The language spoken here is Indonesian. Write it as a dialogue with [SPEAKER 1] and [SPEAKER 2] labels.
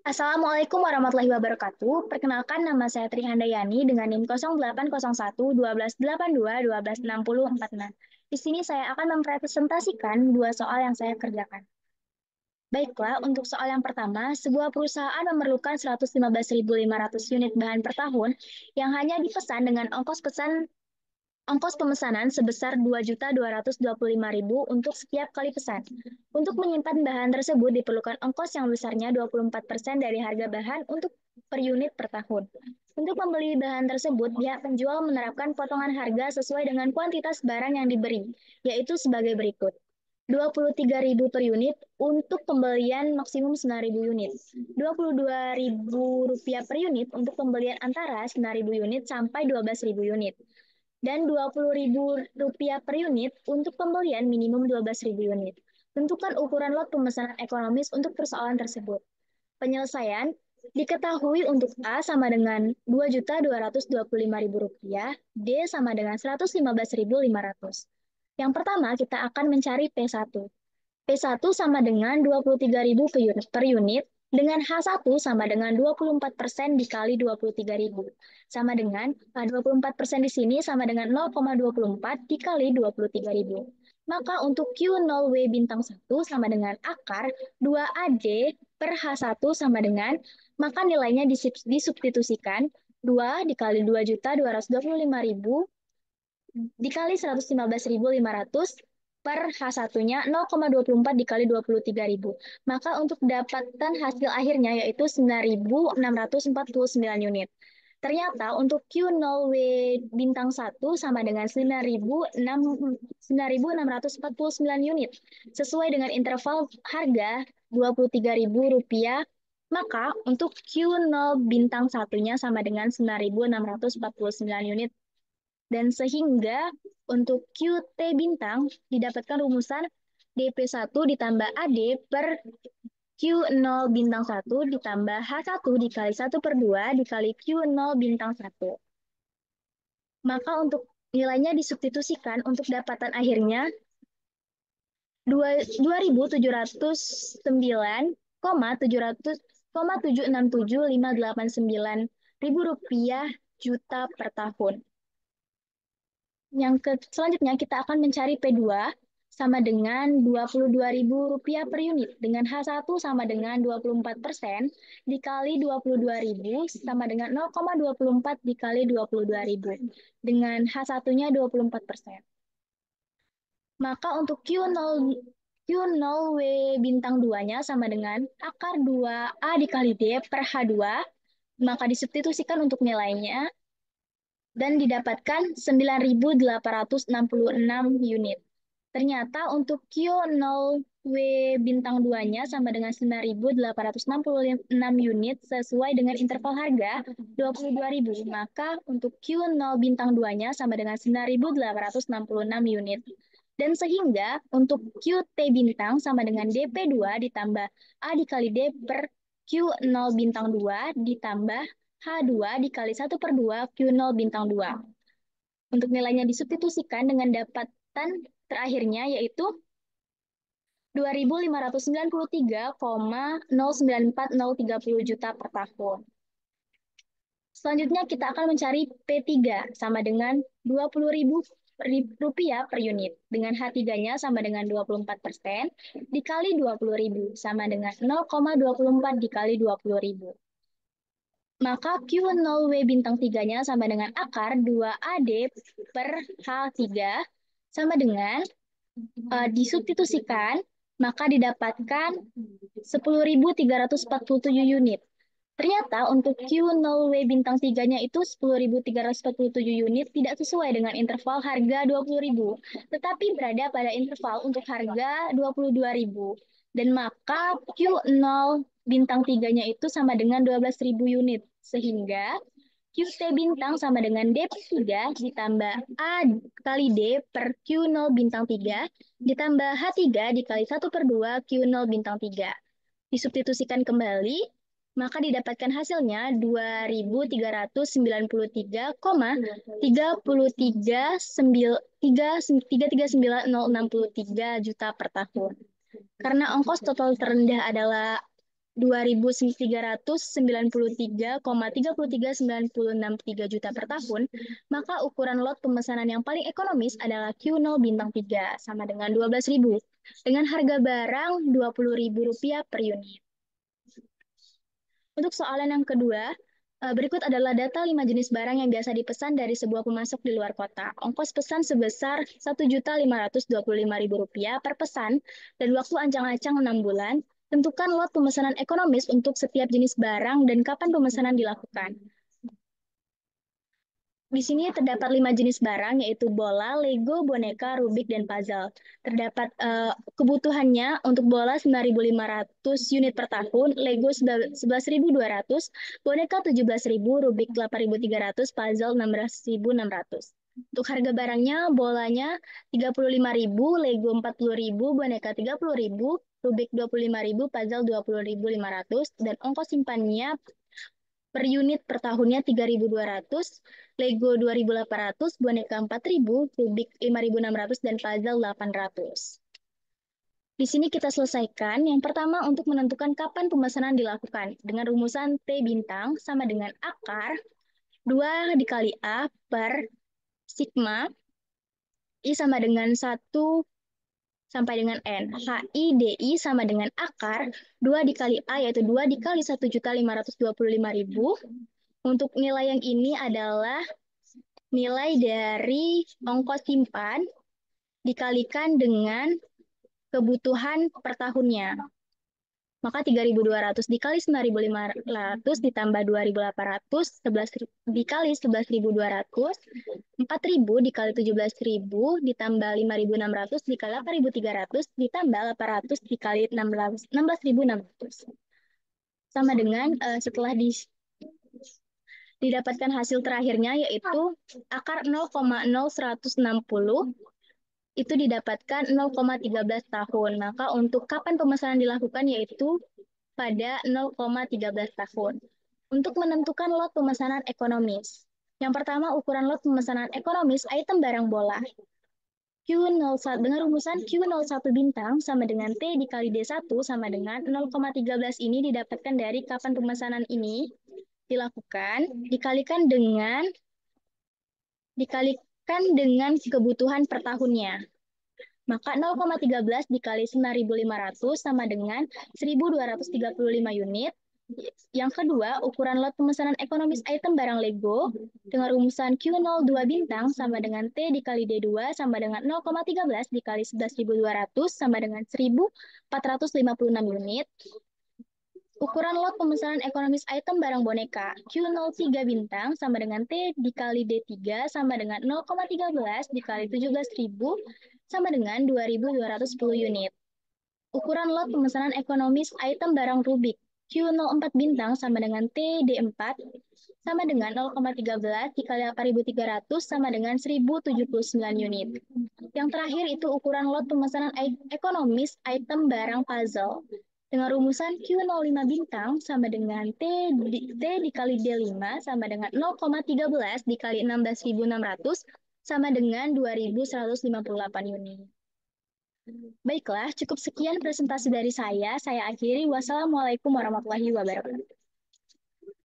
[SPEAKER 1] Assalamualaikum warahmatullahi wabarakatuh. Perkenalkan nama saya Tri Handayani dengan NIM 0801 1282 1260 46. Di sini saya akan mempresentasikan dua soal yang saya kerjakan. Baiklah, untuk soal yang pertama, sebuah perusahaan memerlukan 115.500 unit bahan per tahun yang hanya dipesan dengan ongkos pemesanan sebesar 2.225.000 untuk setiap kali pesan. Untuk menyimpan bahan tersebut diperlukan ongkos yang besarnya 24% dari harga bahan untuk per unit per tahun. Untuk membeli bahan tersebut, pihak penjual menerapkan potongan harga sesuai dengan kuantitas barang yang diberi, yaitu sebagai berikut. 23.000 per unit untuk pembelian maksimum 9.000 unit. Rp22.000 per unit untuk pembelian antara 9.000 unit sampai 12.000 unit dan Rp20.000 per unit untuk pembelian minimum 12.000 unit. Tentukan ukuran lot pemesanan ekonomis untuk persoalan tersebut. Penyelesaian diketahui untuk A sama dengan Rp2.225.000, D sama dengan 115.500. Yang pertama, kita akan mencari P1. P1 sama dengan 23.000 per unit, dengan H1 sama dengan 24% dikali 23.000. Sama dengan 24% di sini sama dengan 0,24 dikali 23.000. Maka untuk Q0W bintang 1 sama dengan akar 2AD per H1 sama dengan, maka nilainya disubstitusikan 2 dikali 2.225.000 dikali 115.500 per H1-nya 0,24 dikali 23.000. Maka untuk dapatkan hasil akhirnya yaitu 9.649 unit. Ternyata untuk Q0W bintang 1 sama dengan 9.649 unit. Sesuai dengan interval harga Rp23.000, maka untuk Q0 bintang satunya sama dengan 9.649 unit. Dan sehingga untuk QT bintang didapatkan rumusan DP1 ditambah AD per Q0 bintang 1 ditambah H1 dikali 1/2 dikali Q0 bintang 1. Maka untuk nilainya disubstitusikan untuk dapatan akhirnya 2.709,767.589 juta per tahun. Selanjutnya kita akan mencari P2 sama dengan Rp22.000 per unit dengan H1 sama dengan 24% dikali 22.000 sama dengan 0,24 dikali 22.000 dengan H1-nya 24%. Maka untuk Q0W bintang 2-nya sama dengan akar 2A dikali D per H2, maka disubstitusikan untuk nilainya dan didapatkan 9.866 unit. Ternyata untuk Q0W bintang 2-nya sama dengan 9.866 unit sesuai dengan interval harga 22.000. Maka untuk Q0 bintang 2-nya sama dengan 9.866 unit. Dan sehingga untuk QT bintang sama dengan DP2 ditambah A dikali D per Q0 bintang 2 ditambah H2 dikali 1/2 Q0 bintang 2. Untuk nilainya disubstitusikan dengan dapatan terakhirnya yaitu 2.593,094030 juta per tahun. Selanjutnya kita akan mencari P3 sama dengan Rp20.000 per unit. Dengan H3-nya sama dengan 24% dikali 20.000 sama dengan 0,24 dikali 20.000. Maka Q0W bintang 3-nya sama dengan akar 2AD per H3 sama dengan disubstitusikan, maka didapatkan 10.347 unit. Ternyata untuk Q0W bintang 3-nya itu 10.347 unit tidak sesuai dengan interval harga 20.000, tetapi berada pada interval untuk harga 22.000. Dan maka Q0 bintang 3-nya itu sama dengan 12.000 unit. Sehingga QT bintang sama dengan D3 ditambah A kali D per Q0 bintang 3 ditambah H3 dikali 1/2 Q0 bintang 3. Disubstitusikan kembali, maka didapatkan hasilnya 2.393,339.063 juta per tahun. Karena ongkos total terendah adalah 2.393,33396 juta per tahun, maka ukuran lot pemesanan yang paling ekonomis adalah Q0 bintang 3 sama dengan 12.000 dengan harga barang Rp20.000 per unit. Untuk soalan yang kedua, berikut adalah data 5 jenis barang yang biasa dipesan dari sebuah pemasok di luar kota. Ongkos pesan sebesar Rp1.525.000 per pesan dan waktu ancang-ancang 6 bulan. Tentukan lot pemesanan ekonomis untuk setiap jenis barang dan kapan pemesanan dilakukan. Di sini terdapat 5 jenis barang, yaitu bola, Lego, boneka, Rubik, dan puzzle. Terdapat kebutuhannya untuk bola 9.500 unit per tahun, Lego 11.200, boneka 17.000, Rubik 8.300, puzzle 16.600. Untuk harga barangnya, bolanya 35.000, Lego 40.000, boneka 30.000, Rubik 25.000, puzzle 20.500, dan ongkos simpannya per unit per tahunnya 3.200, Lego 2.800, boneka 4.000, Rubik 5.600, dan puzzle 800. Di sini kita selesaikan. Yang pertama untuk menentukan kapan pemesanan dilakukan. Dengan rumusan T bintang sama dengan akar 2 dikali A per sigma I sama dengan 1 sampai dengan N. HIDI sama dengan akar 2 dikali A, yaitu 2 dikali 1.525.000. Untuk nilai yang ini adalah nilai dari ongkos simpan dikalikan dengan kebutuhan per tahunnya. Maka 3.200 dikali 9.500 ditambah 2.800, 11 dikali 11.200, 4.000 dikali 17.000 ditambah 5.600 dikali 8.300 ditambah 800 dikali 16.600. Sama dengan setelah didapatkan hasil terakhirnya, yaitu akar 0,0160 itu didapatkan 0,13 tahun. Maka untuk kapan pemesanan dilakukan, yaitu pada 0,13 tahun. Untuk menentukan lot pemesanan ekonomis. Yang pertama, ukuran lot pemesanan ekonomis item barang bola. Q01 dengan rumusan Q01 bintang sama dengan T dikali D1 sama dengan 0,13 ini didapatkan dari kapan pemesanan ini dilakukan dikalikan dengan kebutuhan per tahunnya. Maka 0,13 dikali 9.500 sama dengan 1.235 unit. Yang kedua, ukuran lot pemesanan ekonomis item barang Lego dengan rumusan Q02 bintang sama dengan T dikali D2 sama dengan 0,13 dikali 11.200 sama dengan 1.456 unit. Ukuran lot pemesanan ekonomis item barang boneka Q03 bintang sama dengan T dikali D3 sama dengan 0,13 dikali 17.000 sama dengan 2.210 unit. Ukuran lot pemesanan ekonomis item barang Rubik Q04 bintang sama dengan T D4 sama dengan 0,13 dikali 8.300 sama dengan 1.079 unit. Yang terakhir itu ukuran lot pemesanan ekonomis item barang puzzle dengan rumusan Q05 bintang sama dengan T dikali D5 sama dengan 0,13 dikali 16.600 sama dengan 2.158 unit. Baiklah, cukup sekian presentasi dari saya. Saya akhiri. Wassalamualaikum warahmatullahi wabarakatuh.